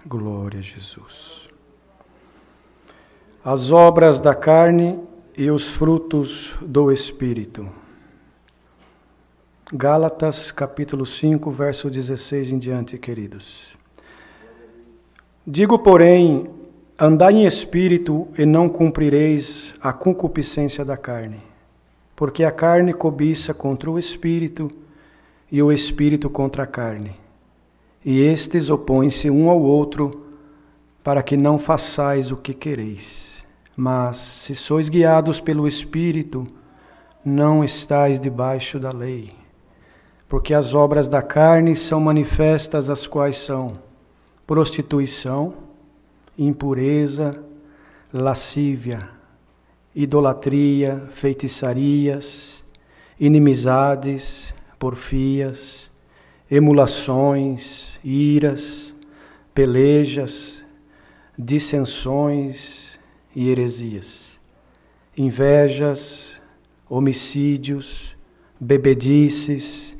Glória a Jesus. As obras da carne e os frutos do Espírito. Gálatas, capítulo 5, verso 16 em diante, queridos. Digo, porém, andai em espírito e não cumprireis a concupiscência da carne, porque a carne cobiça contra o espírito e o espírito contra a carne. E estes opõem-se um ao outro, para que não façais o que quereis. Mas, se sois guiados pelo Espírito, não estáis debaixo da lei. Porque as obras da carne são manifestas, as quais são prostituição, impureza, lascívia, idolatria, feitiçarias, inimizades, porfias, emulações, iras, pelejas, dissensões e heresias, invejas, homicídios, bebedices,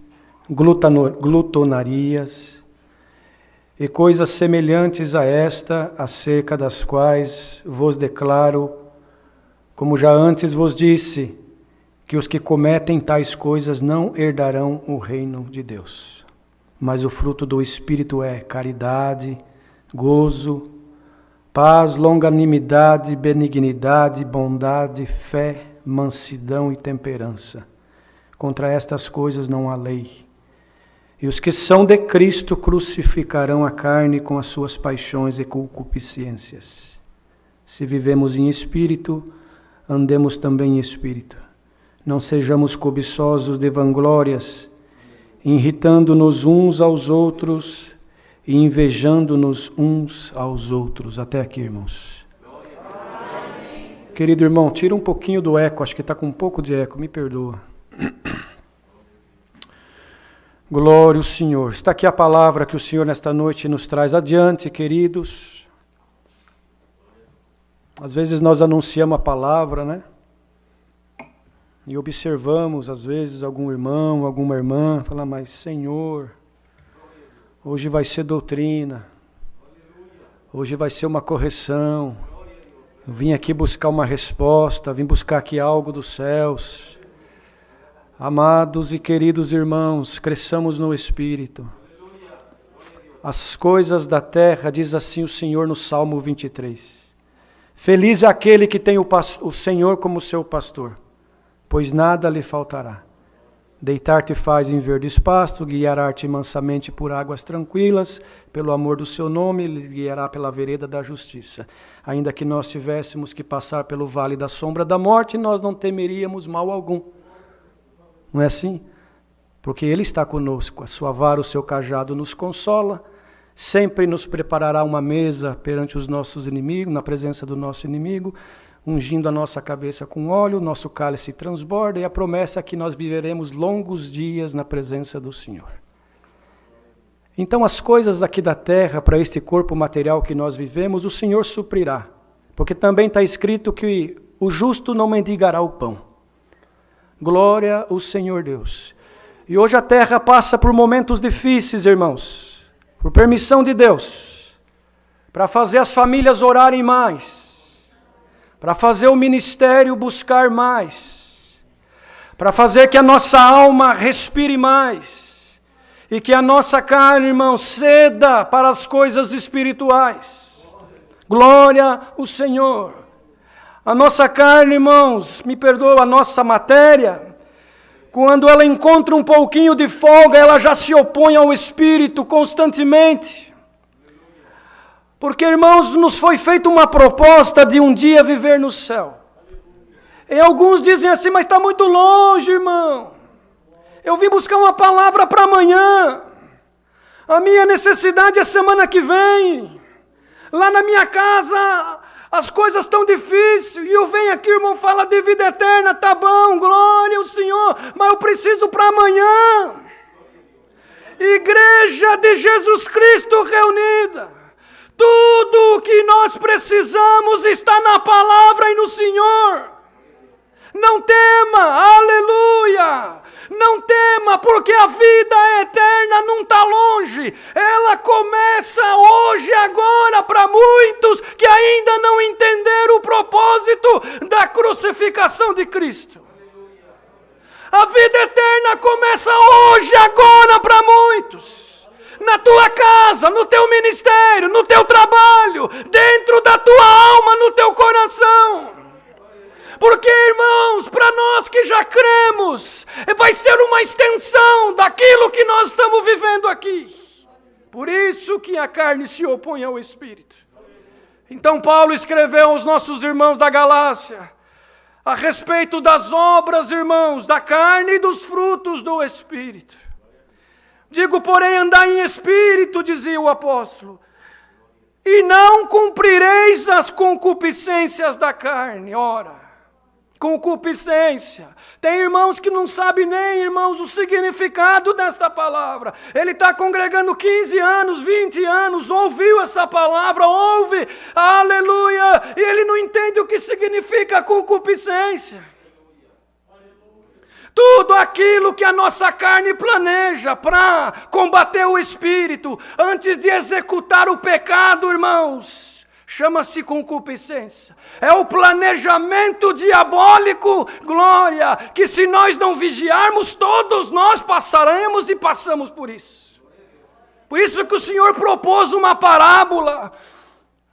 glutonarias e coisas semelhantes a esta, acerca das quais vos declaro, como já antes vos disse, que os que cometem tais coisas não herdarão o reino de Deus. Mas o fruto do Espírito é caridade, gozo, paz, longanimidade, benignidade, bondade, fé, mansidão e temperança. Contra estas coisas não há lei. E os que são de Cristo crucificarão a carne com as suas paixões e concupiscências. Se vivemos em espírito, andemos também em espírito. Não sejamos cobiçosos de vanglórias, irritando-nos uns aos outros e invejando-nos uns aos outros. Até aqui, irmãos. Querido irmão, tira um pouquinho do eco, acho que está com um pouco de eco, me perdoa. Glória ao Senhor. Está aqui a palavra que o Senhor nesta noite nos traz adiante, queridos. Às vezes nós anunciamos a palavra, né? E observamos, às vezes, algum irmão, alguma irmã, falar, mas Senhor, hoje vai ser doutrina, hoje vai ser uma correção, eu vim aqui buscar uma resposta, vim buscar aqui algo dos céus. Amados e queridos irmãos, cresçamos no Espírito. As coisas da terra, diz assim o Senhor no Salmo 23. Feliz é aquele que tem o Senhor como seu pastor, pois nada lhe faltará. Deitar-te faz em verdes pastos, guiará-te mansamente por águas tranquilas, pelo amor do seu nome, lhe guiará pela vereda da justiça. Ainda que nós tivéssemos que passar pelo vale da sombra da morte, nós não temeríamos mal algum. Não é assim? Porque Ele está conosco, a sua vara, o seu cajado nos consola, sempre nos preparará uma mesa perante os nossos inimigos, na presença do nosso inimigo, ungindo a nossa cabeça com óleo, nosso cálice transborda, e a promessa é que nós viveremos longos dias na presença do Senhor. Então as coisas aqui da terra, para este corpo material que nós vivemos, o Senhor suprirá, porque também está escrito que o justo não mendigará o pão. Glória ao Senhor Deus. E hoje a terra passa por momentos difíceis, irmãos, por permissão de Deus, para fazer as famílias orarem mais, para fazer o ministério buscar mais, para fazer que a nossa alma respire mais, e que a nossa carne, irmão, ceda para as coisas espirituais. Glória ao Senhor. A nossa carne, irmãos, me perdoa, a nossa matéria, quando ela encontra um pouquinho de folga, ela já se opõe ao Espírito constantemente. Porque, irmãos, nos foi feita uma proposta de um dia viver no céu. E alguns dizem assim, mas está muito longe, irmão. Eu vim buscar uma palavra para amanhã. A minha necessidade é semana que vem. Lá na minha casa, as coisas estão difíceis. E eu venho aqui, irmão, fala de vida eterna. Tá bom, glória ao Senhor. Mas eu preciso para amanhã. Igreja de Jesus Cristo reunida. Tudo o que nós precisamos está na palavra e no Senhor. Não tema, aleluia! Não tema, porque a vida eterna não está longe. Ela começa hoje, agora, para muitos que ainda não entenderam o propósito da crucificação de Cristo. A vida eterna começa hoje, agora, para muitos. Na tua casa, no teu ministério, no teu trabalho, dentro da tua alma, no teu coração. Porque, irmãos, para nós que já cremos, vai ser uma extensão daquilo que nós estamos vivendo aqui. Por isso que a carne se opõe ao Espírito. Então Paulo escreveu aos nossos irmãos da Galácia, a respeito das obras, irmãos, da carne e dos frutos do Espírito. Digo, porém, andai em Espírito, dizia o apóstolo, e não cumprireis as concupiscências da carne. Ora, concupiscência. Tem irmãos que não sabem nem, irmãos, o significado desta palavra. Ele está congregando 15 anos, 20 anos, ouviu essa palavra, ouve, aleluia, e ele não entende o que significa concupiscência. Tudo aquilo que a nossa carne planeja para combater o Espírito, antes de executar o pecado, irmãos, chama-se concupiscência. É o planejamento diabólico, glória, que se nós não vigiarmos, todos nós passaremos e passamos por isso. Por isso que o Senhor propôs uma parábola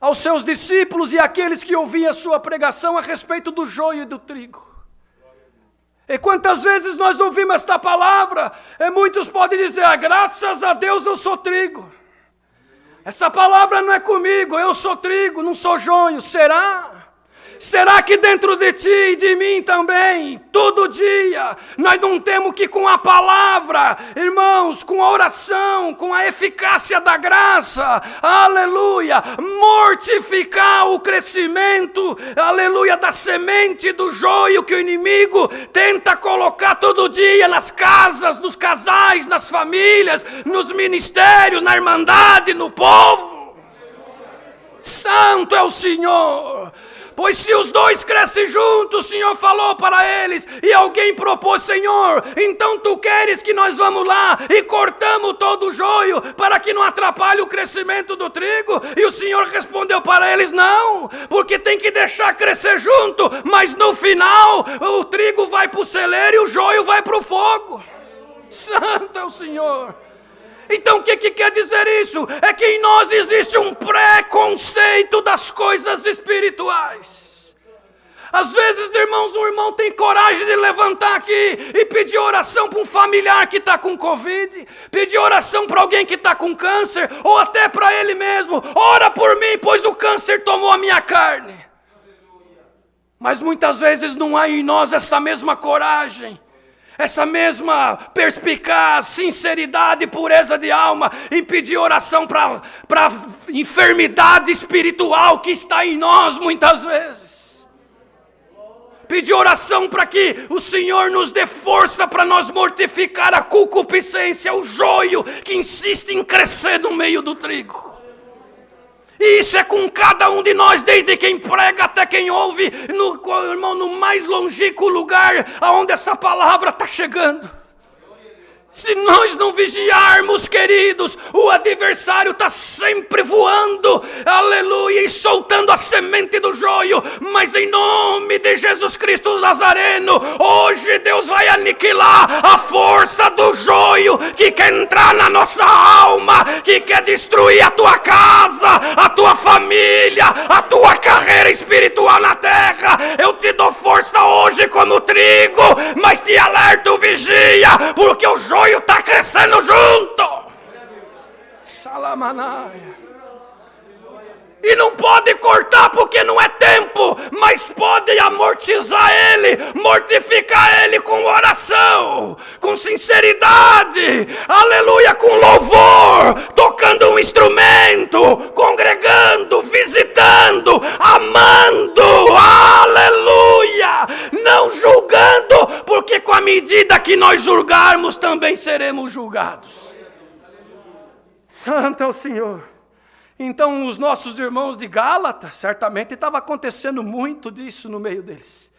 aos seus discípulos e àqueles que ouviam a sua pregação a respeito do joio e do trigo. E quantas vezes nós ouvimos esta palavra, e muitos podem dizer, graças a Deus eu sou trigo. Essa palavra não é comigo, eu sou trigo, não sou joio. Será? Será que dentro de ti e de mim também, todo dia, nós não temos que com a palavra, irmãos, com a oração, com a eficácia da graça, aleluia, mortificar o crescimento, aleluia, da semente do joio que o inimigo tenta colocar todo dia nas casas, nos casais, nas famílias, nos ministérios, na irmandade, no povo. Santo é o Senhor. Pois se os dois crescem juntos, o Senhor falou para eles, e alguém propôs, Senhor, então tu queres que nós vamos lá e cortamos todo o joio para que não atrapalhe o crescimento do trigo? E o Senhor respondeu para eles, não, porque tem que deixar crescer junto, mas no final o trigo vai para o celeiro e o joio vai para o fogo. Santo é o Senhor. Então o que quer dizer isso? É que em nós existe um preconceito das coisas espirituais. Às vezes, irmãos, um irmão tem coragem de levantar aqui e pedir oração para um familiar que está com Covid, pedir oração para alguém que está com câncer, ou até para ele mesmo, ora por mim, pois o câncer tomou a minha carne. Mas muitas vezes não há em nós essa mesma coragem, essa mesma perspicaz, sinceridade e pureza de alma em pedir oração para a enfermidade espiritual que está em nós muitas vezes. Pedir oração para que o Senhor nos dê força para nós mortificar a concupiscência, o joio que insiste em crescer no meio do trigo. E isso é com cada um de nós, desde quem prega até quem ouve, irmão, no mais longínquo lugar aonde essa palavra está chegando. Se nós não vigiarmos, queridos, o adversário está sempre voando, aleluia, e soltando a semente do joio. Mas em nome de Jesus Cristo Nazareno, hoje Deus vai aniquilar a força do joio que quer entrar na nossa alma, que quer destruir a tua casa, a tua família, a tua carreira espiritual na terra. Eu te dou força hoje como trigo, mas te alerto, vigia, porque o joio está crescendo junto. Salamanaia. E não pode cortar porque não é tempo, mas pode amortizar ele, mortificar ele com oração, com sinceridade, aleluia, com louvor, tocando um instrumento, congregando, visitando, amando, aleluia, não julgando, porque com a medida que nós julgarmos também seremos julgados. Santo é o Senhor. Então os nossos irmãos de Gálatas, certamente estava acontecendo muito disso no meio deles.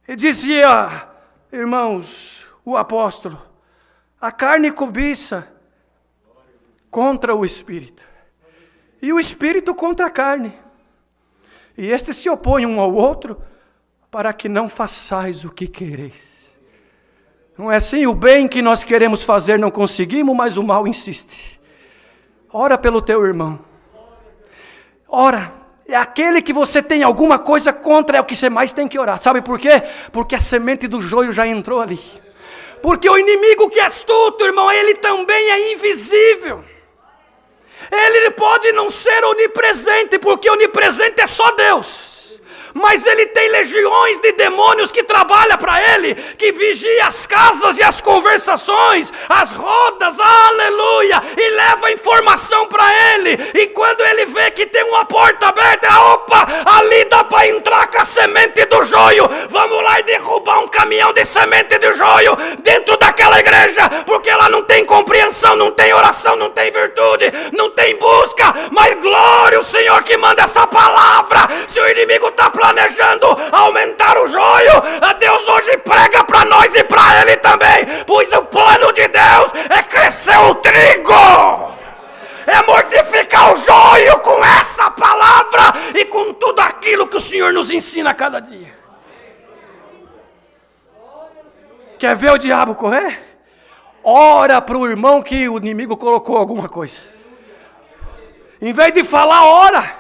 E dizia, irmãos, o apóstolo, a carne cobiça contra o Espírito, e o Espírito contra a carne. E estes se opõem um ao outro, para que não façais o que quereis. Não é assim? O bem que nós queremos fazer não conseguimos, mas o mal insiste. Ora pelo teu irmão. Ora, é aquele que você tem alguma coisa contra, é o que você mais tem que orar. Sabe por quê? Porque a semente do joio já entrou ali. Porque o inimigo que é astuto, irmão, ele também é invisível. Ele pode não ser onipresente, porque onipresente é só Deus. Mas ele tem legiões de demônios que trabalham para ele, que vigia as casas e as conversações, as rodas, aleluia, e leva informação para ele. E quando ele vê que tem uma porta aberta, opa, ali dá para entrar com a semente do joio. Vamos lá e derrubar um caminhão de semente de joio dentro daquela igreja, porque ela não tem compreensão, não tem oração, não tem virtude, não tem busca. Mas glória ao Senhor que manda essa palavra. Se o inimigo está planejando aumentar o joio, a Deus hoje prega para nós e para ele também, pois o plano de Deus é crescer o trigo, é mortificar o joio com essa palavra e com tudo aquilo que o Senhor nos ensina a cada dia. Quer ver o diabo correr? Ora para o irmão que o inimigo colocou alguma coisa. Em vez de falar, ora.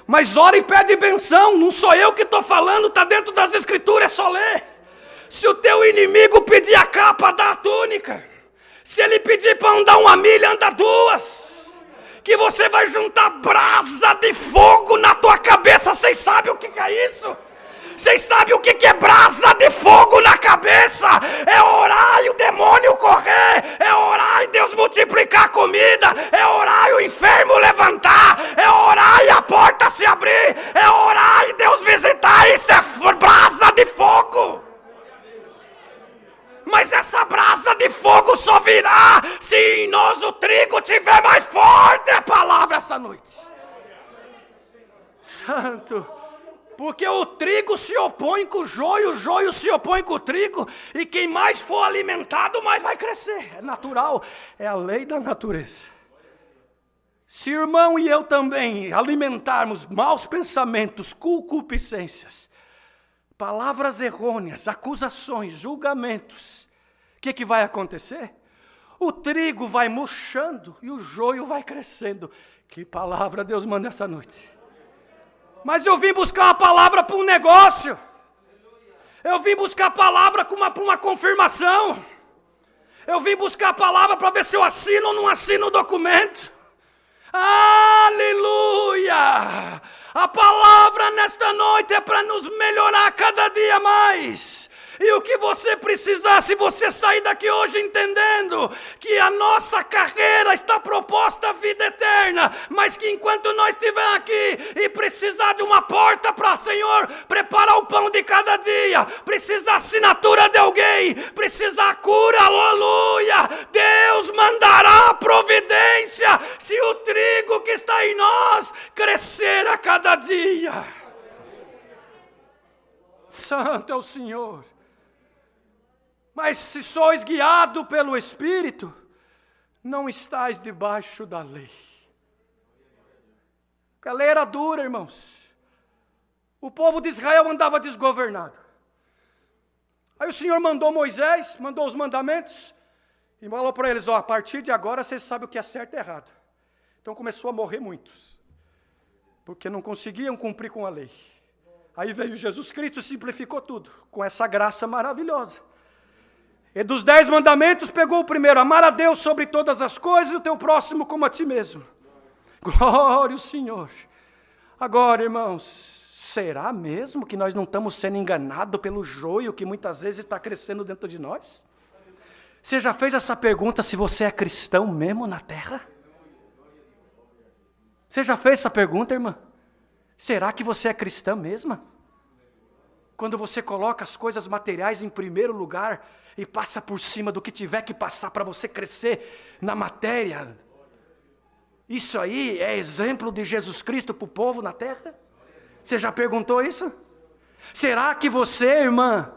Mas ora e pede benção, não sou eu que estou falando, está dentro das escrituras, é só ler. Se o teu inimigo pedir a capa, dá a túnica. Se ele pedir para andar 1 milha, anda 2. Que você vai juntar brasa de fogo na tua cabeça, vocês sabem o que é isso? Vocês sabem o que é brasa de fogo na cabeça? É orar e o demônio correr. É orar e Deus multiplicar a comida. É orar e o enfermo levantar. É orar e a porta se abrir. É orar e Deus visitar. Isso é brasa de fogo. Mas essa brasa de fogo só virá se em nós o trigo tiver mais forte. É a palavra essa noite. Santo. Porque o trigo se opõe com o joio se opõe com o trigo, e quem mais for alimentado, mais vai crescer. É natural, é a lei da natureza. Se o irmão e eu também alimentarmos maus pensamentos, concupiscências, palavras errôneas, acusações, julgamentos, o que vai acontecer? O trigo vai murchando e o joio vai crescendo. Que palavra Deus manda essa noite. Mas eu vim buscar uma palavra para um negócio. Eu vim buscar a palavra para uma confirmação. Eu vim buscar a palavra para ver se eu assino ou não assino o documento. Aleluia! A palavra nesta noite é para nos melhorar cada dia mais. E o que você precisar, se você sair daqui hoje entendendo que a nossa carreira está proposta à vida eterna, mas que enquanto nós estivermos aqui e precisar de uma porta para, Senhor, preparar o pão de cada dia, precisar assinatura de alguém, precisar cura, aleluia, Deus mandará a providência se o trigo que está em nós crescer a cada dia. Santo é o Senhor. Mas se sois guiado pelo Espírito, não estáis debaixo da lei. A lei era dura, irmãos. O povo de Israel andava desgovernado. Aí o Senhor mandou Moisés, mandou os mandamentos, e falou para eles, a partir de agora vocês sabem o que é certo e errado. Então começou a morrer muitos, porque não conseguiam cumprir com a lei. Aí veio Jesus Cristo e simplificou tudo, com essa graça maravilhosa. E dos 10 mandamentos pegou o primeiro, amar a Deus sobre todas as coisas e o teu próximo como a ti mesmo. Glória ao Senhor. Agora, irmãos, será mesmo que nós não estamos sendo enganados pelo joio que muitas vezes está crescendo dentro de nós? Você já fez essa pergunta se você é cristão mesmo na terra? Você já fez essa pergunta, irmã? Será que você é cristã mesmo? Quando você coloca as coisas materiais em primeiro lugar e passa por cima do que tiver que passar para você crescer na matéria. Isso aí é exemplo de Jesus Cristo para o povo na terra? Você já perguntou isso? Será que você, irmã,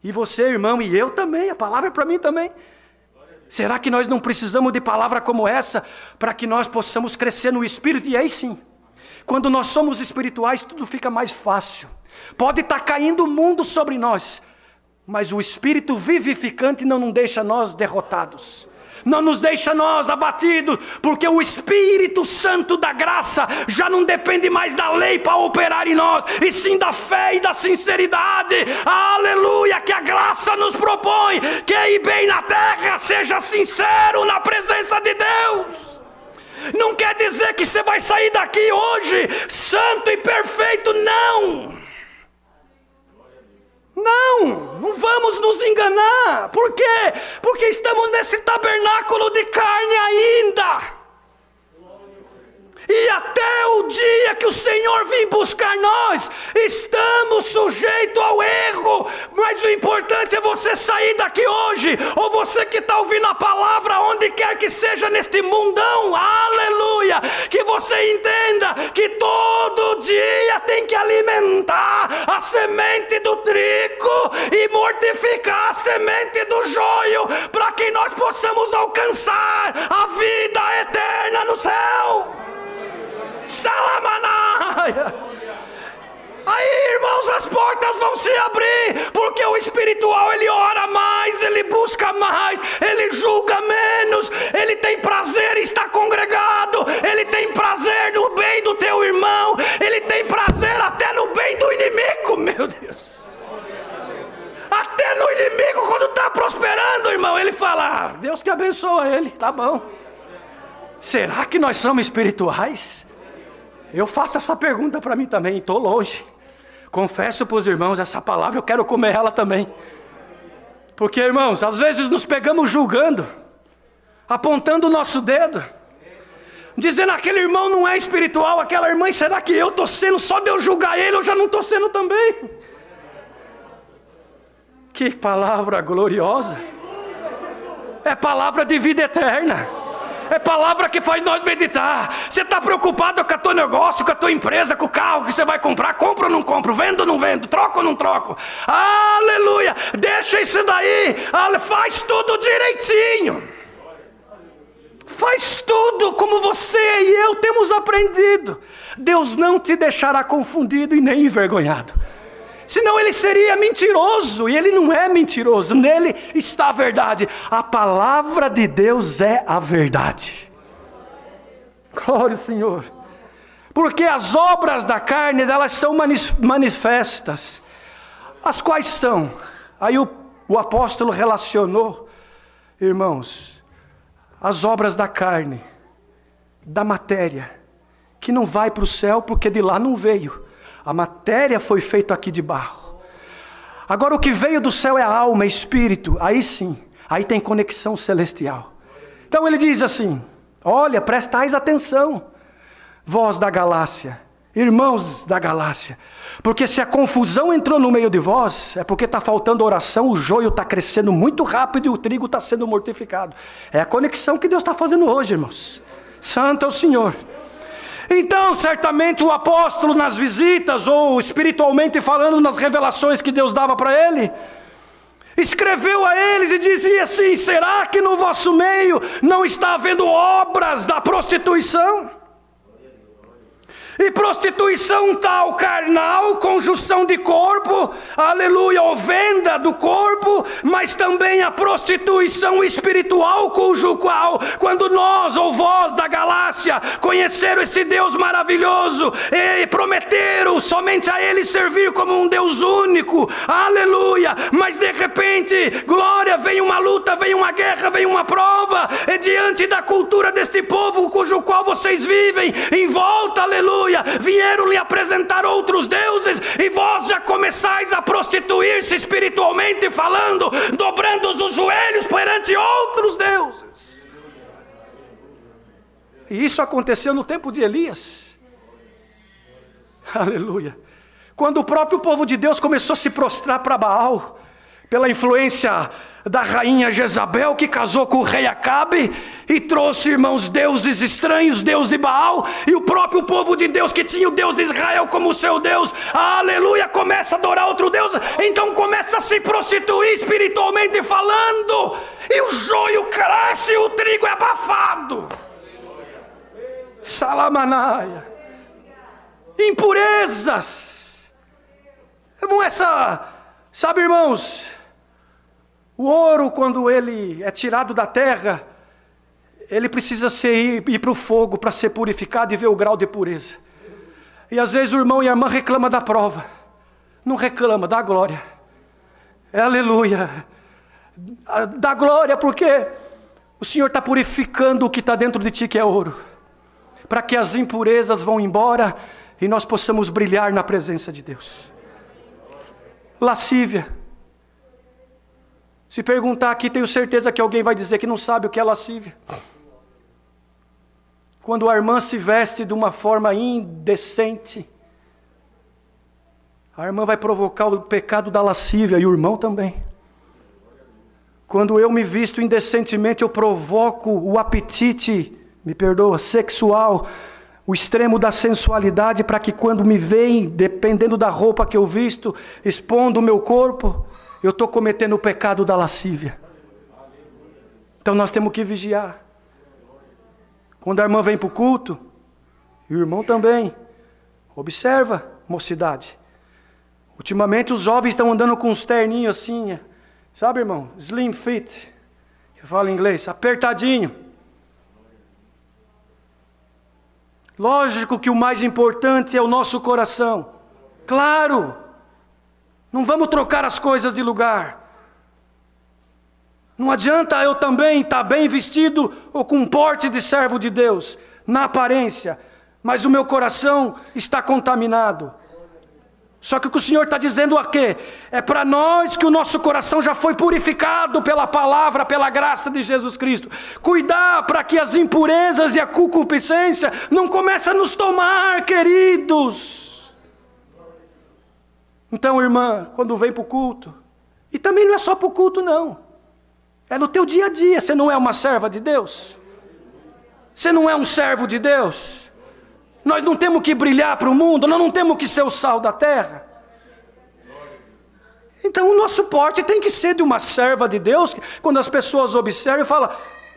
e você, irmão, e eu também, a palavra é para mim também. Será que nós não precisamos de palavra como essa para que nós possamos crescer no Espírito? E aí sim, quando nós somos espirituais, tudo fica mais fácil. Pode estar caindo o mundo sobre nós, mas o Espírito vivificante não nos deixa nós derrotados. Não nos deixa nós abatidos, porque o Espírito Santo da graça já não depende mais da lei para operar em nós, e sim da fé e da sinceridade. Aleluia, que a graça nos propõe, que ir bem na terra, seja sincero na presença de Deus. Não quer dizer que você vai sair daqui hoje santo e perfeito, não. Não vamos nos enganar. Por quê? Porque estamos nesse tabernáculo de carne ainda. E até o dia que o Senhor vir buscar nós, estamos sujeitos ao erro. Mas o importante é você sair daqui hoje, ou você que está ouvindo a palavra, onde quer que seja neste mundão, aleluia, que você entenda que todo dia tem que alimentar a semente do trigo e mortificar a semente do joio, para que nós possamos alcançar a vida eterna no céu. Salamanaia. Aí, irmãos, as portas vão se abrir, porque o espiritual, ele ora mais, ele busca mais, ele julga menos, ele tem prazer em estar congregado, ele tem prazer no bem do teu irmão, ele tem prazer até no bem do inimigo, meu Deus. Até no inimigo, quando está prosperando, irmão, ele fala, Deus que abençoa ele, tá bom. Será que nós somos espirituais? Eu faço essa pergunta para mim também, estou longe. Confesso para os irmãos, essa palavra eu quero comer ela também. Porque, irmãos, às vezes nos pegamos julgando, apontando o nosso dedo, dizendo aquele irmão não é espiritual, aquela irmã, será que eu estou sendo, só de eu julgar ele, eu já não estou sendo também? Que palavra gloriosa! É palavra de vida eterna. É palavra que faz nós meditar. Você está preocupado com o teu negócio, com a tua empresa, com o carro que você vai comprar, compro ou não compro, vendo ou não vendo, troco ou não troco. Aleluia, deixa isso daí, faz tudo direitinho. Faz tudo como você e eu temos aprendido. Deus não te deixará confundido e nem envergonhado. Senão ele seria mentiroso, e ele não é mentiroso, nele está a verdade. A palavra de Deus é a verdade. Glória ao Senhor. Porque as obras da carne, elas são manifestas. As quais são? Aí o apóstolo relacionou, irmãos, as obras da carne, da matéria, que não vai para o céu porque de lá não veio. A matéria foi feita aqui de barro. Agora o que veio do céu é a alma, é espírito. Aí sim, aí tem conexão celestial. Então ele diz assim, olha, prestais atenção, vós da Galácia, irmãos da Galácia. Porque se a confusão entrou no meio de vós, é porque está faltando oração, o joio está crescendo muito rápido e o trigo está sendo mortificado. É a conexão que Deus está fazendo hoje, irmãos. Santo é o Senhor. Então, certamente o apóstolo nas visitas, ou espiritualmente falando nas revelações que Deus dava para ele, escreveu a eles e dizia assim, será que no vosso meio não está havendo obras da prostituição? E prostituição tal carnal, conjunção de corpo, aleluia, ou venda do corpo, mas também a prostituição espiritual, cujo qual, quando nós ou vós da Galácia conheceram este Deus maravilhoso e prometeram somente a Ele servir como um Deus único, aleluia, mas de repente, glória, vem uma luta, vem uma guerra, vem uma prova, e diante da cultura deste povo, cujo qual vocês vivem, em volta, aleluia, vieram lhe apresentar outros deuses, e vós já começais a prostituir-se espiritualmente falando, dobrando os joelhos perante outros deuses. E isso aconteceu no tempo de Elias. Aleluia. Quando o próprio povo de Deus começou a se prostrar para Baal, pela influência da rainha Jezabel, que casou com o rei Acabe, e trouxe, irmãos, deuses estranhos, Deus de Baal, e o próprio povo de Deus, que tinha o Deus de Israel como seu Deus, aleluia, começa a adorar outro Deus, então começa a se prostituir espiritualmente falando, e o joio cresce e o trigo é abafado. Salamanaia. Impurezas. Irmão, sabe, irmãos, o ouro, quando ele é tirado da terra, ele precisa ir para o fogo para ser purificado e ver o grau de pureza. E às vezes o irmão e a irmã reclamam da prova. Não reclama, dá glória. Aleluia. Dá glória, porque o Senhor está purificando o que está dentro de ti, que é ouro, para que as impurezas vão embora e nós possamos brilhar na presença de Deus. Lascívia. Se perguntar aqui, tenho certeza que alguém vai dizer que não sabe o que é lascívia. Quando a irmã se veste de uma forma indecente, a irmã vai provocar o pecado da lascívia, e o irmão também. Quando eu me visto indecentemente, eu provoco o apetite, me perdoa, sexual, o extremo da sensualidade, para que quando me veem, dependendo da roupa que eu visto, expondo o meu corpo, eu estou cometendo o pecado da lascívia. Então nós temos que vigiar. Quando a irmã vem para o culto, e o irmão também, observa, mocidade. Ultimamente os jovens estão andando com uns terninhos assim, sabe, irmão? Slim fit, que fala em inglês, apertadinho. Lógico que o mais importante é o nosso coração. Claro, não vamos trocar as coisas de lugar. Não adianta eu também estar bem vestido ou com um porte de servo de Deus, na aparência, mas o meu coração está contaminado. Só que o que o Senhor está dizendo aqui é para nós que o nosso coração já foi purificado pela palavra, pela graça de Jesus Cristo. Cuidar para que as impurezas e a concupiscência não comecem a nos tomar, queridos. Então, irmã, quando vem para o culto, e também não é só para o culto não, é no teu dia a dia. Você não é uma serva de Deus? Você não é um servo de Deus? Nós não temos que brilhar para o mundo, nós não temos que ser o sal da terra. Então o nosso porte tem que ser de uma serva de Deus, quando as pessoas observam e falam,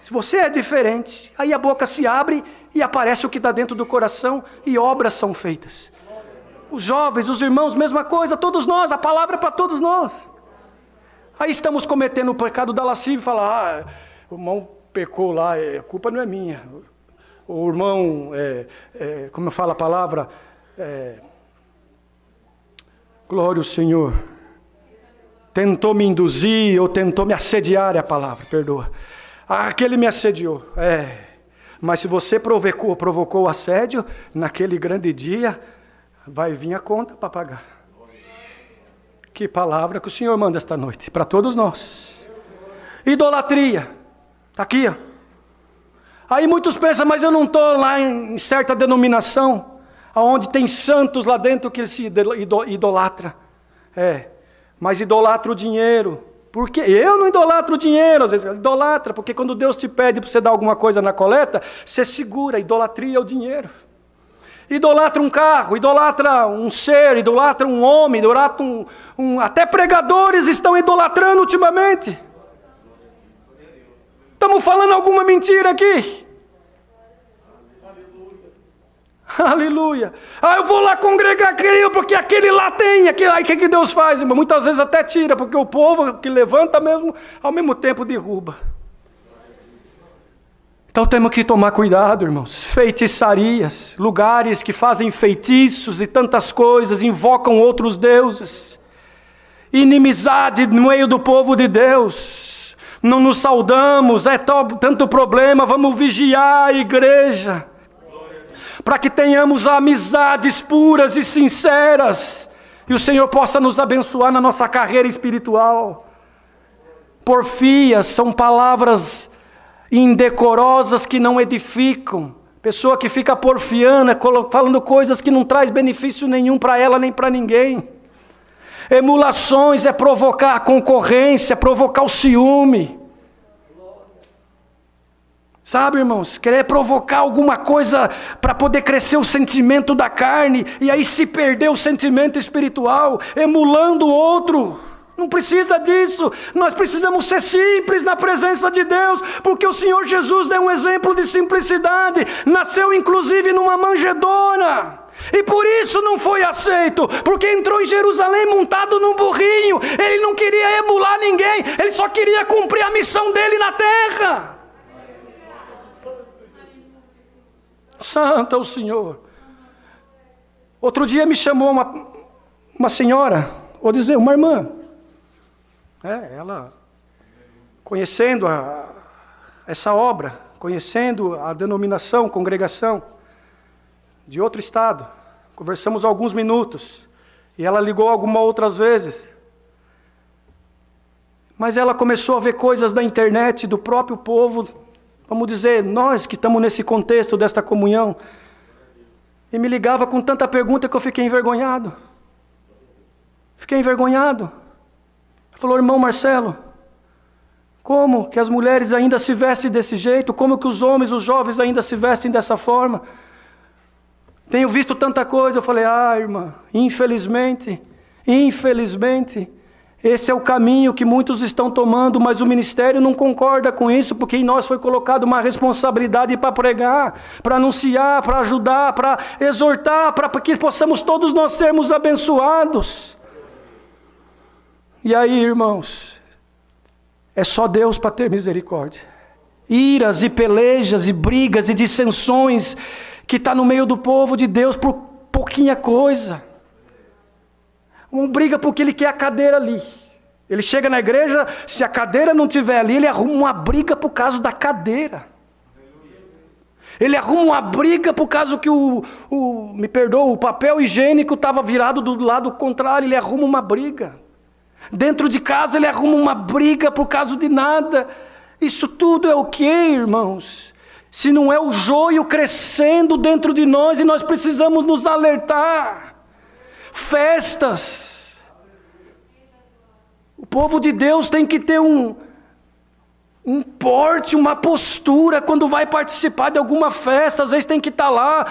se você é diferente, aí a boca se abre e aparece o que está dentro do coração e obras são feitas. Os jovens, os irmãos, mesma coisa, todos nós, a palavra é para todos nós. Aí estamos cometendo o pecado da lascívia e falar, o irmão pecou lá, a culpa não é minha. O irmão, como eu falo a palavra, glória ao Senhor, tentou me induzir ou tentou me assediar, é a palavra, perdoa. Aquele me assediou, mas se você provocou o assédio, naquele grande dia, vai vir a conta para pagar. Que palavra que o Senhor manda esta noite, para todos nós. Idolatria, está aqui, ó. Aí muitos pensam, mas eu não estou lá em certa denominação, onde tem santos lá dentro que se idolatra. Mas idolatra o dinheiro. Porque eu não idolatro o dinheiro, às vezes idolatra, porque quando Deus te pede para você dar alguma coisa na coleta, você segura, idolatria é o dinheiro. Idolatra um carro, idolatra um ser, idolatra um homem, idolatra até pregadores estão idolatrando ultimamente. Estamos falando alguma mentira aqui? Aleluia. Eu vou lá congregar aquele, porque aquele lá tem. Aí o que Deus faz, irmão? Muitas vezes até tira, porque o povo que levanta mesmo, ao mesmo tempo derruba. Então temos que tomar cuidado, irmãos. Feitiçarias, lugares que fazem feitiços e tantas coisas, invocam outros deuses. Inimizade no meio do povo de Deus. Não nos saudamos, tanto problema, vamos vigiar a igreja, para que tenhamos amizades puras e sinceras, e o Senhor possa nos abençoar na nossa carreira espiritual. Porfias são palavras indecorosas que não edificam, pessoa que fica porfiando, falando coisas que não traz benefício nenhum para ela nem para ninguém. Emulações é provocar a concorrência, provocar o ciúme. Sabe, irmãos, querer provocar alguma coisa para poder crescer o sentimento da carne, e aí se perder o sentimento espiritual, emulando o outro. Não precisa disso. Nós precisamos ser simples na presença de Deus, porque o Senhor Jesus deu um exemplo de simplicidade. Nasceu inclusive numa manjedoura. E por isso não foi aceito, porque entrou em Jerusalém montado num burrinho. Ele não queria emular ninguém, ele só queria cumprir a missão dele na terra. Santo é o Senhor. Outro dia me chamou uma senhora, vou dizer, uma irmã. Ela, conhecendo essa obra, conhecendo a denominação, congregação, de outro estado, conversamos alguns minutos, e ela ligou algumas outras vezes, mas ela começou a ver coisas da internet, do próprio povo, vamos dizer, nós que estamos nesse contexto desta comunhão, e me ligava com tanta pergunta que eu fiquei envergonhado. Ela falou, irmão Marcelo, como que as mulheres ainda se vestem desse jeito? Como que os homens, os jovens ainda se vestem dessa forma? Tenho visto tanta coisa. Eu falei, irmã, infelizmente, esse é o caminho que muitos estão tomando, mas o ministério não concorda com isso, porque em nós foi colocada uma responsabilidade para pregar, para anunciar, para ajudar, para exortar, para que possamos todos nós sermos abençoados. E aí, irmãos, é só Deus para ter misericórdia. Iras e pelejas e brigas e dissensões que está no meio do povo de Deus por pouquinha coisa. Um briga porque ele quer a cadeira ali. Ele chega na igreja, se a cadeira não estiver ali, ele arruma uma briga por causa da cadeira. Ele arruma uma briga por causa que me perdoa, o papel higiênico estava virado do lado contrário, ele arruma uma briga. Dentro de casa ele arruma uma briga por causa de nada. Isso tudo é o quê, irmãos? Se não é o joio crescendo dentro de nós, e nós precisamos nos alertar. Festas. O povo de Deus tem que ter um porte, uma postura quando vai participar de alguma festa. Às vezes tem que estar lá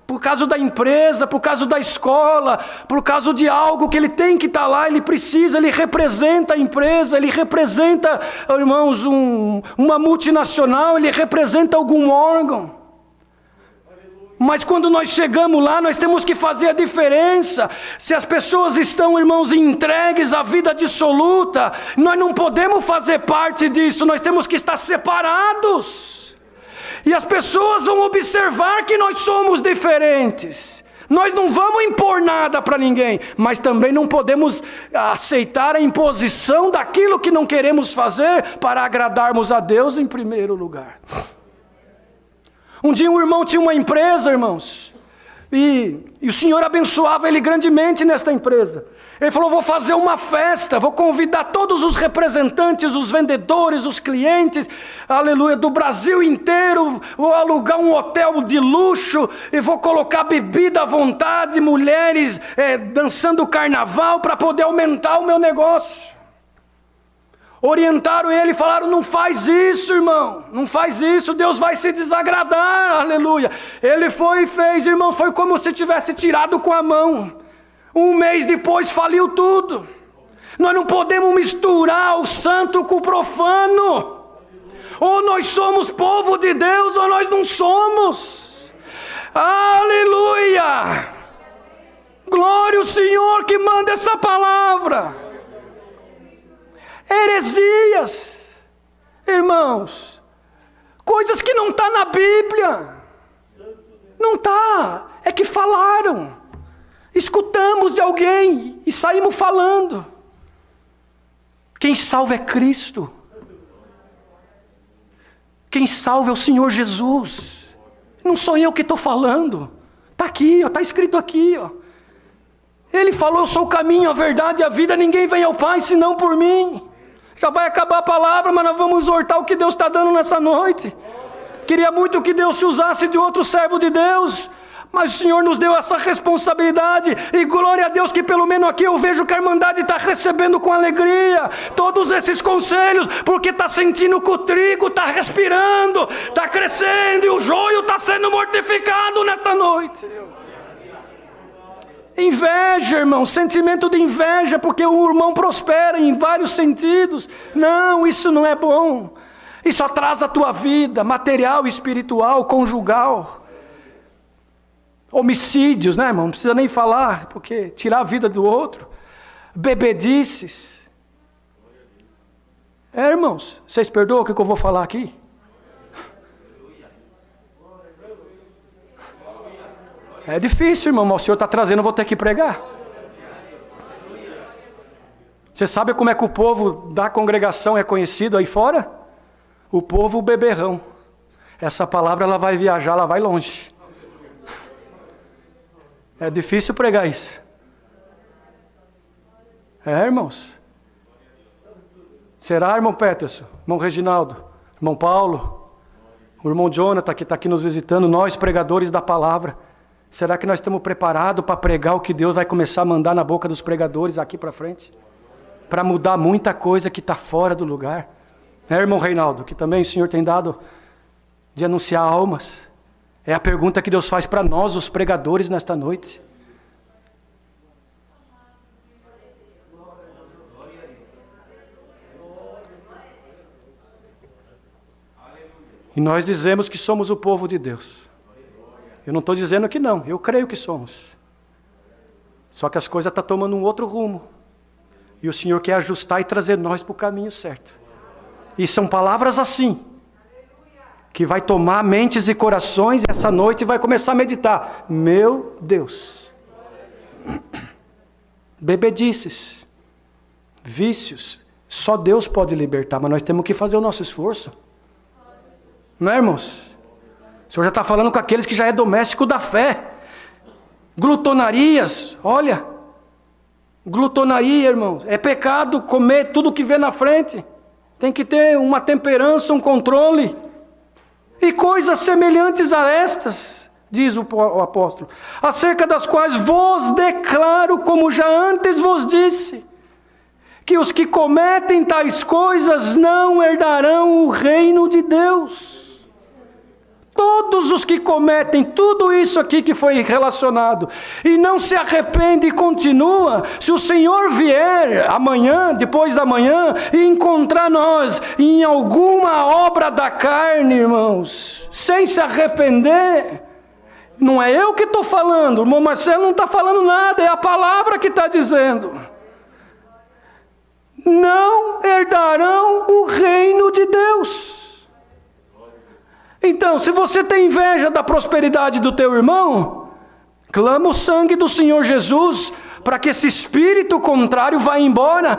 por causa da empresa, por causa da escola, por causa de algo que ele tem que estar lá, ele precisa, ele representa a empresa, ele representa, irmãos, uma multinacional, ele representa algum órgão. Mas quando nós chegamos lá, nós temos que fazer a diferença. Se as pessoas estão, irmãos, entregues à vida dissoluta, nós não podemos fazer parte disso, nós temos que estar separados. E as pessoas vão observar que nós somos diferentes. Nós não vamos impor nada para ninguém, mas também não podemos aceitar a imposição daquilo que não queremos fazer para agradarmos a Deus em primeiro lugar. Um dia um irmão tinha uma empresa, irmãos, e o Senhor abençoava ele grandemente nesta empresa. Ele falou, vou fazer uma festa, vou convidar todos os representantes, os vendedores, os clientes, aleluia, do Brasil inteiro, vou alugar um hotel de luxo, e vou colocar bebida à vontade, mulheres dançando carnaval, para poder aumentar o meu negócio. Orientaram ele e falaram, não faz isso, irmão, não faz isso, Deus vai se desagradar, aleluia. Ele foi e fez, irmão, foi como se tivesse tirado com a mão. Um mês depois faliu tudo. Nós não podemos misturar o santo com o profano. Ou nós somos povo de Deus ou nós não somos. Aleluia! Glória ao Senhor que manda essa palavra. Heresias, irmãos, coisas que não está na Bíblia. Não está, é que falaram. Escutamos de alguém e saímos falando. Quem salva é Cristo. Quem salva é o Senhor Jesus. Não sou eu que estou falando. Está aqui, está escrito aqui. Ó. Ele falou, eu sou o caminho, a verdade e a vida. Ninguém vem ao Pai senão por mim. Já vai acabar a palavra, mas nós vamos exortar o que Deus está dando nessa noite. Queria muito que Deus se usasse de outro servo de Deus. Mas o Senhor nos deu essa responsabilidade, e glória a Deus que pelo menos aqui eu vejo que a Irmandade está recebendo com alegria todos esses conselhos, porque está sentindo que o trigo está respirando, está crescendo, e o joio está sendo mortificado nesta noite. Inveja, irmão, sentimento de inveja, porque o irmão prospera em vários sentidos. Não, isso não é bom. Isso atrasa a tua vida, material, espiritual, conjugal. Homicídios, né, irmão? Não precisa nem falar, porque tirar a vida do outro. Bebedices. Irmãos, vocês perdoam o que eu vou falar aqui? É difícil, irmão, mas o Senhor está trazendo, eu vou ter que pregar. Você sabe como é que o povo da congregação é conhecido aí fora? O povo beberrão. Essa palavra ela vai viajar, ela vai longe. É difícil pregar isso. Irmãos. Será, irmão Peterson, irmão Reginaldo, irmão Paulo, o irmão Jonathan que está aqui nos visitando, nós pregadores da palavra, será que nós estamos preparados para pregar o que Deus vai começar a mandar na boca dos pregadores aqui para frente? Para mudar muita coisa que está fora do lugar. Irmão Reinaldo, que também o Senhor tem dado de anunciar almas. É a pergunta que Deus faz para nós, os pregadores, nesta noite. E nós dizemos que somos o povo de Deus. Eu não estou dizendo que não, eu creio que somos. Só que as coisas estão tomando um outro rumo. E o Senhor quer ajustar e trazer nós para o caminho certo. E são palavras assim, que vai tomar mentes e corações essa noite e vai começar a meditar. Meu Deus. Bebedices, vícios, só Deus pode libertar, mas nós temos que fazer o nosso esforço. Não é, irmãos? O Senhor já está falando com aqueles que já é doméstico da fé. Glutonarias, olha. Glutonaria, irmãos, é pecado comer tudo que vê na frente. Tem que ter uma temperança, um controle. E coisas semelhantes a estas, diz o apóstolo, acerca das quais vos declaro, como já antes vos disse, que os que cometem tais coisas não herdarão o reino de Deus. Todos os que cometem tudo isso aqui que foi relacionado e não se arrepende e continua, se o Senhor vier amanhã, depois da manhã, e encontrar nós em alguma obra da carne, irmãos, sem se arrepender, não é eu que estou falando, o irmão Marcelo não está falando nada, é a palavra que está dizendo. Não herdarão o reino de Deus. Então, se você tem inveja da prosperidade do teu irmão, clama o sangue do Senhor Jesus para que esse espírito contrário vá embora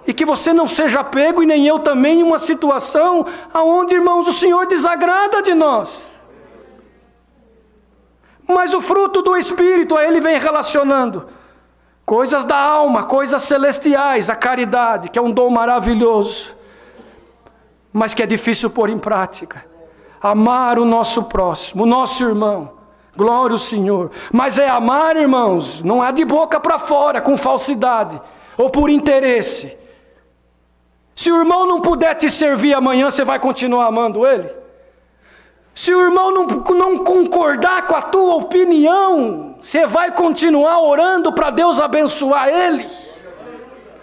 e que você não seja pego, e nem eu também, em uma situação onde, irmãos, o Senhor desagrada de nós. Mas o fruto do Espírito, a ele vem relacionando coisas da alma, coisas celestiais, a caridade, que é um dom maravilhoso, mas que é difícil pôr em prática. Amar o nosso próximo, o nosso irmão, glória ao Senhor. Mas é amar, irmãos, não é de boca para fora, com falsidade, ou por interesse. Se o irmão não puder te servir amanhã, você vai continuar amando ele? Se o irmão não concordar com a tua opinião, você vai continuar orando para Deus abençoar ele?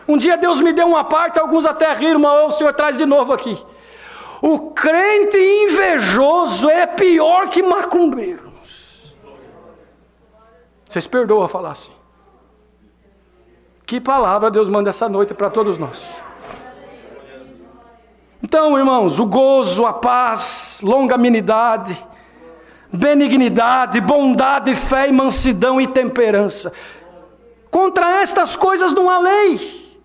Um dia Deus me deu uma parte, alguns até riram, mas o Senhor traz de novo aqui. O crente invejoso é pior que macumbeiro. Vocês perdoam falar assim. Que palavra Deus manda essa noite para todos nós. Então, irmãos, o gozo, a paz, longanimidade, benignidade, bondade, fé e mansidão e temperança. Contra estas coisas não há lei.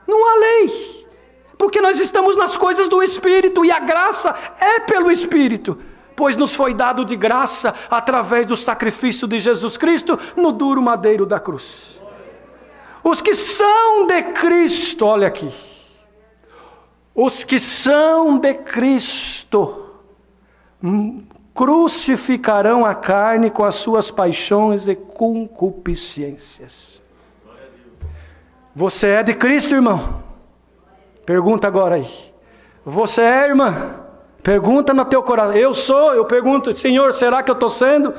Não há lei. Porque nós estamos nas coisas do Espírito, e a graça é pelo Espírito, pois nos foi dado de graça através do sacrifício de Jesus Cristo no duro madeiro da cruz. Os que são de Cristo, olha aqui, os que são de Cristo, crucificarão a carne com as suas paixões e concupiscências. Você é de Cristo, irmão? Pergunta agora aí. Você é, irmã? Pergunta no teu coração. Eu pergunto, Senhor, será que eu estou sendo?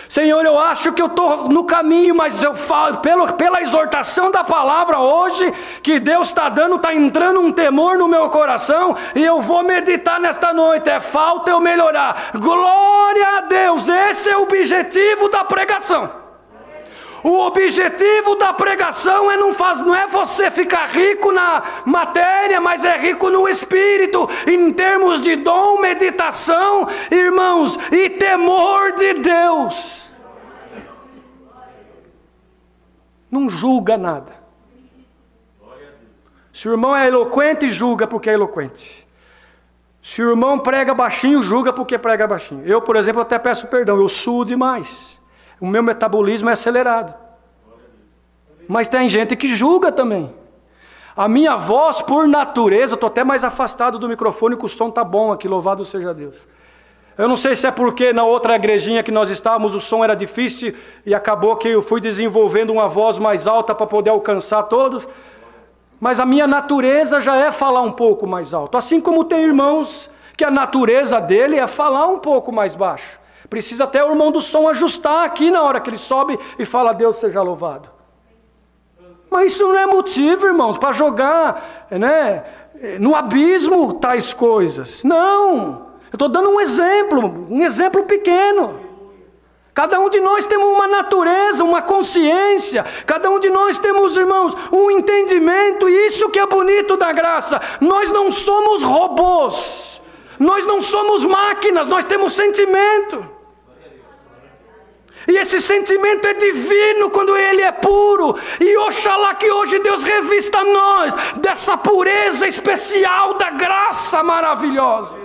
Senhor, eu acho que eu estou no caminho, mas eu falo, pela exortação da palavra hoje, que Deus está dando, está entrando um temor no meu coração, e eu vou meditar nesta noite, falta eu melhorar. Glória a Deus, esse é o objetivo da pregação. O objetivo da pregação não é você ficar rico na matéria, mas é rico no espírito, em termos de dom, meditação, irmãos, e temor de Deus. Não julga nada. Se o irmão é eloquente, julga porque é eloquente. Se o irmão prega baixinho, julga porque prega baixinho. Eu, por exemplo, até peço perdão, eu suo demais. O meu metabolismo é acelerado. Mas tem gente que julga também. A minha voz, por natureza, estou até mais afastado do microfone, que o som está bom aqui, louvado seja Deus. Eu não sei se é porque na outra igrejinha que nós estávamos, o som era difícil, e acabou que eu fui desenvolvendo uma voz mais alta para poder alcançar todos. Mas a minha natureza já é falar um pouco mais alto. Assim como tem irmãos que a natureza dele é falar um pouco mais baixo. Precisa até o irmão do som ajustar aqui na hora que ele sobe e fala, Deus seja louvado. Mas isso não é motivo, irmãos, para jogar, né, no abismo tais coisas. Não, eu estou dando um exemplo pequeno. Cada um de nós temos uma natureza, uma consciência. Cada um de nós temos, irmãos, um entendimento. E isso que é bonito da graça. Nós não somos robôs. Nós não somos máquinas, nós temos sentimento. E esse sentimento é divino quando ele é puro. E oxalá que hoje Deus revista nós dessa pureza especial da graça maravilhosa.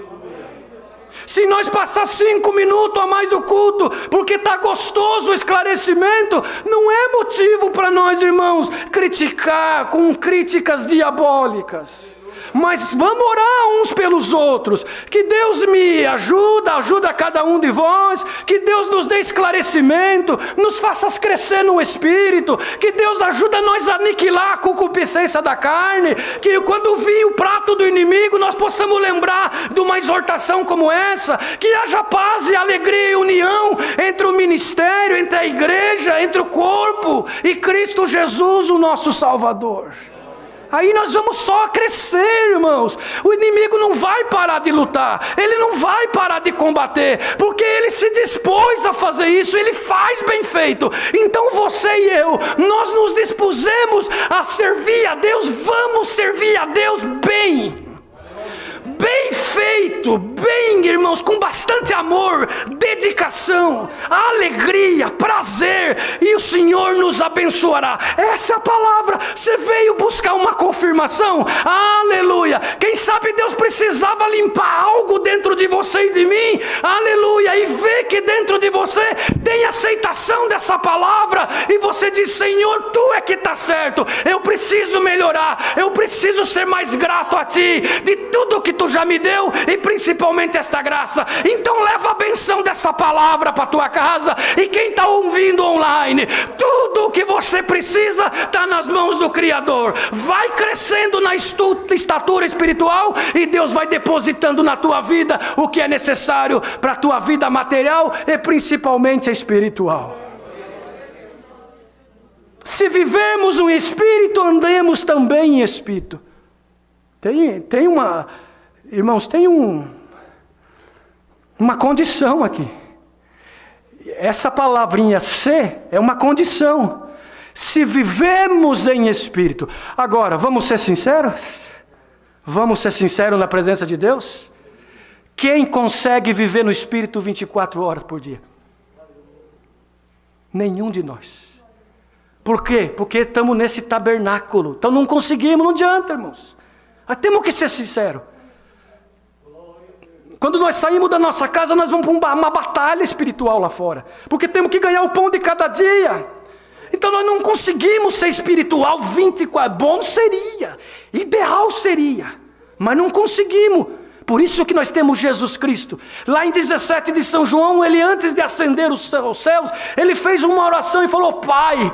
Se nós passar 5 minutos a mais do culto, porque está gostoso o esclarecimento, não é motivo para nós, irmãos, criticar com críticas diabólicas. Mas vamos orar uns pelos outros, que Deus me ajuda cada um de vós, que Deus nos dê esclarecimento, nos faça crescer no Espírito, que Deus ajuda nós a aniquilar a concupiscência da carne, que quando vir o prato do inimigo, nós possamos lembrar de uma exortação como essa, que haja paz e alegria e união entre o ministério, entre a igreja, entre o corpo e Cristo Jesus, o nosso Salvador. Aí nós vamos só crescer, irmãos. O inimigo não vai parar de lutar, ele não vai parar de combater, porque ele se dispôs a fazer isso, ele faz bem feito. Então você e eu, nós nos dispusemos a servir a Deus, vamos servir a Deus bem. Bem feito, bem, irmãos, com bastante amor, dedicação, alegria, prazer, e o Senhor nos abençoará. Essa é a palavra. Você veio buscar uma confirmação? Aleluia. Quem sabe Deus precisava limpar algo dentro de você e de mim? Aleluia. E ver que dentro de você tem aceitação dessa palavra, e você diz, Senhor, Tu é que está certo, eu preciso melhorar, eu preciso ser mais grato a Ti, de tudo que Tu já me deu, e principalmente esta graça. Então leva a benção dessa palavra para a tua casa, e quem está ouvindo online, tudo o que você precisa está nas mãos do Criador. Vai crescendo na estatura espiritual, e Deus vai depositando na tua vida o que é necessário para a tua vida material e principalmente espiritual. Se vivermos no Espírito, andemos também em Espírito. Tem uma... Irmãos, tem uma condição aqui. Essa palavrinha ser é uma condição. Se vivemos em Espírito. Agora, vamos ser sinceros? Vamos ser sinceros na presença de Deus? Quem consegue viver no Espírito 24 horas por dia? Nenhum de nós. Por quê? Porque estamos nesse tabernáculo. Então não conseguimos, não adianta, irmãos. Mas temos que ser sinceros. Quando nós saímos da nossa casa, nós vamos para uma batalha espiritual lá fora. Porque temos que ganhar o pão de cada dia. Então nós não conseguimos ser espiritual 24. Bom seria, ideal seria, mas não conseguimos. Por isso que nós temos Jesus Cristo. Lá em 17 de São João, ele antes de ascender aos céus, ele fez uma oração e falou: Pai,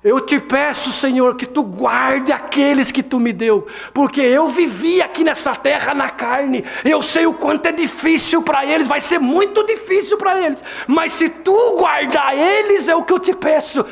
eu te peço, Senhor, que tu guarde aqueles que tu me deu, porque eu vivi aqui nessa terra na carne, eu sei o quanto é difícil para eles, vai ser muito difícil para eles, mas se tu guardar eles, é o que eu te peço,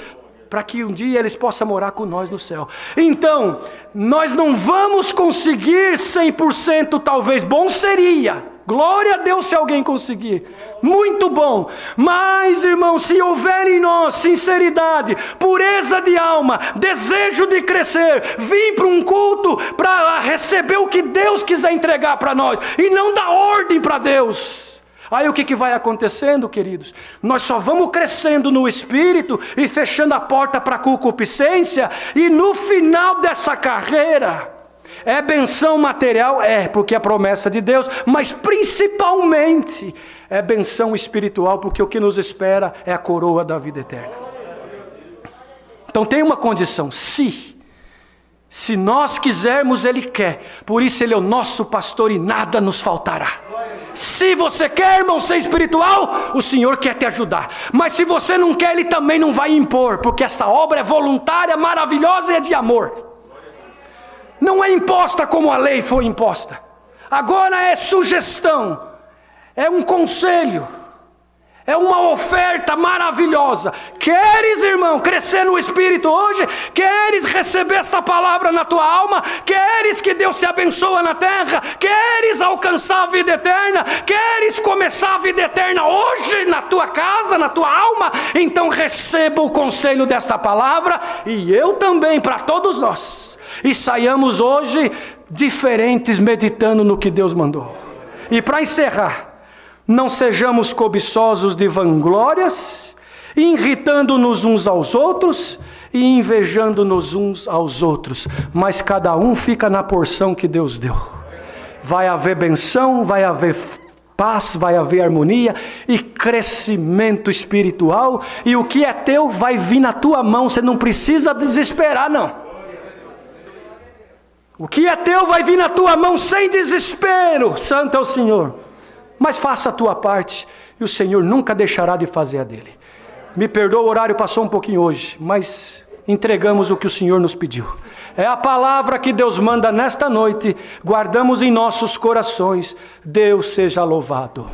para que um dia eles possam morar com nós no céu. Então, nós não vamos conseguir 100%, talvez, bom seria, glória a Deus se alguém conseguir, muito bom, mas irmão, se houver em nós sinceridade, pureza de alma, desejo de crescer, vir para um culto para receber o que Deus quiser entregar para nós, e não dar ordem para Deus, aí o que vai acontecendo, queridos? Nós só vamos crescendo no Espírito e fechando a porta para a concupiscência, e no final dessa carreira, é benção material? É, porque é a promessa de Deus, mas principalmente é benção espiritual, porque o que nos espera é a coroa da vida eterna. Então tem uma condição: se nós quisermos, Ele quer, por isso Ele é o nosso pastor e nada nos faltará. Se você quer, irmão, ser espiritual, o Senhor quer te ajudar, mas se você não quer, Ele também não vai impor, porque essa obra é voluntária, maravilhosa e é de amor. Não é imposta como a lei foi imposta. Agora é sugestão, é um conselho, é uma oferta maravilhosa. Queres, irmão, crescer no Espírito hoje? Queres receber esta palavra na tua alma? Queres que Deus te abençoe na terra? Queres alcançar a vida eterna? Queres começar a vida eterna hoje na tua casa, na tua alma? Então receba o conselho desta palavra, e eu também, para todos nós, e saiamos hoje diferentes, meditando no que Deus mandou. E para encerrar, não sejamos cobiçosos de vanglórias, irritando-nos uns aos outros e invejando-nos uns aos outros, mas cada um fica na porção que Deus deu. Vai haver benção, vai haver paz, vai haver harmonia e crescimento espiritual, e o que é teu vai vir na tua mão, você não precisa desesperar, não. O que é teu vai vir na tua mão sem desespero. Santo é o Senhor. Mas faça a tua parte, e o Senhor nunca deixará de fazer a dele. Me perdoa, o horário passou um pouquinho hoje, mas entregamos o que o Senhor nos pediu. É a palavra que Deus manda nesta noite, guardamos em nossos corações. Deus seja louvado.